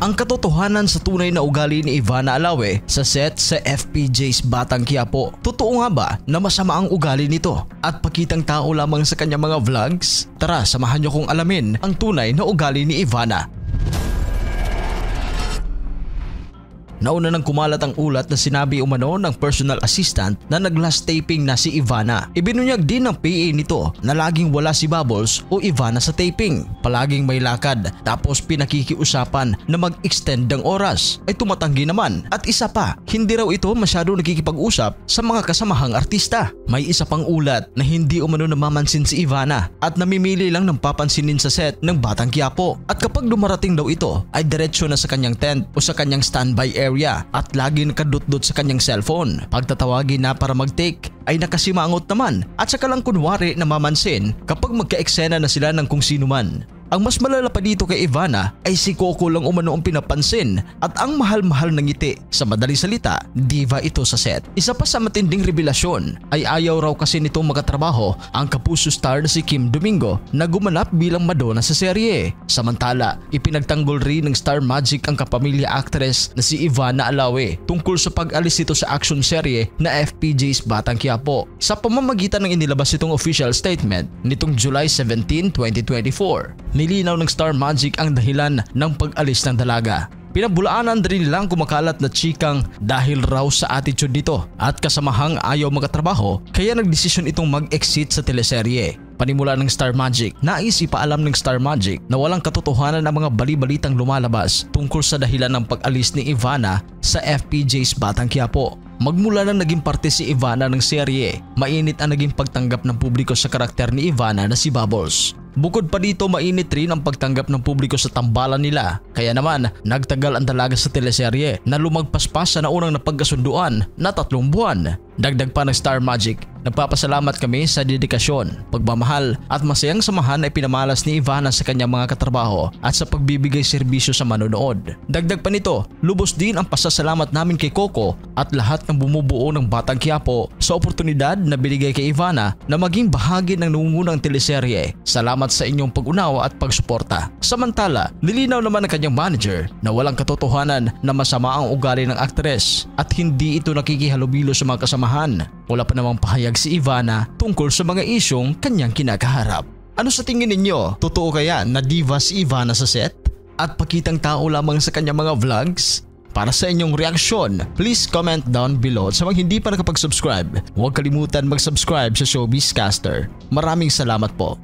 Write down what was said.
ang katotohanan sa tunay na ugali ni Ivana Alaue sa set sa FPJ's Batang Quiapo. Totoo nga ba na masama ang ugali nito at pakitang tao lamang sa kanyang mga vlogs? Tara, samahan niyo kong alamin ang tunay na ugali ni Ivana. Nauna nang kumalat ang ulat na sinabi umano ng personal assistant na nag-last taping na si Ivana. Ibinunyag din ng PA nito na laging wala si Bubbles o Ivana sa taping. Palaging may lakad tapos pinakikiusapan na mag-extend ng oras ay tumatanggi naman. At isa pa, hindi raw ito masyado nakikipag-usap sa mga kasamahang artista. May isa pang ulat na hindi umano namamansin si Ivana at namimili lang ng papansinin sa set ng Batang Quiapo. At kapag dumarating daw ito ay diretsyo na sa kanyang tent o sa kanyang standby area at lagi nakadut-dut sa kanyang cellphone. Pagtatawagin na para mag-take ay nakasimangot naman at saka lang kunwari namamansin kapag magka-eksena na sila ng kung sino man. Ang mas malala pa dito kay Ivana ay si Coco lang umano ang pinapansin at ang mahal-mahal ng ngiti. Sa madaling salita, diva ito sa set. Isa pa sa matinding revelasyon ay ayaw raw kasi nitong makatrabaho ang kapuso star na si Kim Domingo na gumanap bilang Madonna sa serye. Samantala, ipinagtanggol rin ng Star Magic ang kapamilya actress na si Ivana Alaue tungkol sa pag-alis nito sa action serye na FPJ's Batang Quiapo. Sa pamamagitan ng inilabas itong official statement nitong July 17, 2024. Nilinaw ng Star Magic ang dahilan ng pag-alis ng dalaga. Pinabulaanan din nilang kumakalat na chikang dahil raw sa attitude nito at kasamahang ayaw magkatrabaho kaya nagdesisyon itong mag-exit sa teleserye. Panimula ng Star Magic, nais ipaalam ng Star Magic na walang katotohanan ang mga bali-balitang lumalabas tungkol sa dahilan ng pag-alis ni Ivana sa FPJ's Batang Quiapo. Magmula nang naging parte si Ivana ng serye, mainit ang naging pagtanggap ng publiko sa karakter ni Ivana na si Bubbles. Bukod pa dito, mainit rin ang pagtanggap ng publiko sa tambalan nila. Kaya naman, nagtagal ang dalaga sa teleserye na lumagpas pa sa naunang napagkasunduan na 3 buwan. Dagdag pa ng Star Magic, nagpapasalamat kami sa dedikasyon, pagmamahal at masayang samahan na ipinamalas ni Ivana sa kanyang mga katrabaho at sa pagbibigay serbisyo sa manonood. Dagdag pa nito, lubos din ang pasasalamat namin kay Coco at lahat ng bumubuo ng Batang Quiapo sa oportunidad na binigay kay Ivana na maging bahagi ng nangungunang teleserye. Salamat sa inyong pag-unawa at pagsuporta. Samantala, nilinaw naman ng kanyang manager na walang katotohanan na masama ang ugali ng aktres at hindi ito nakikihalubilo sa mga kasamahan. Wala pa namang pahayag si Ivana tungkol sa mga isyong kanyang kinakaharap. Ano sa tingin ninyo? Totoo kaya na diva si Ivana sa set? At pakitang tao lamang sa kanyang mga vlogs? Para sa inyong reaksyon, please comment down below. Sa mga hindi pa nakapag-subscribe, huwag kalimutan mag-subscribe sa Showbiz Caster. Maraming salamat po.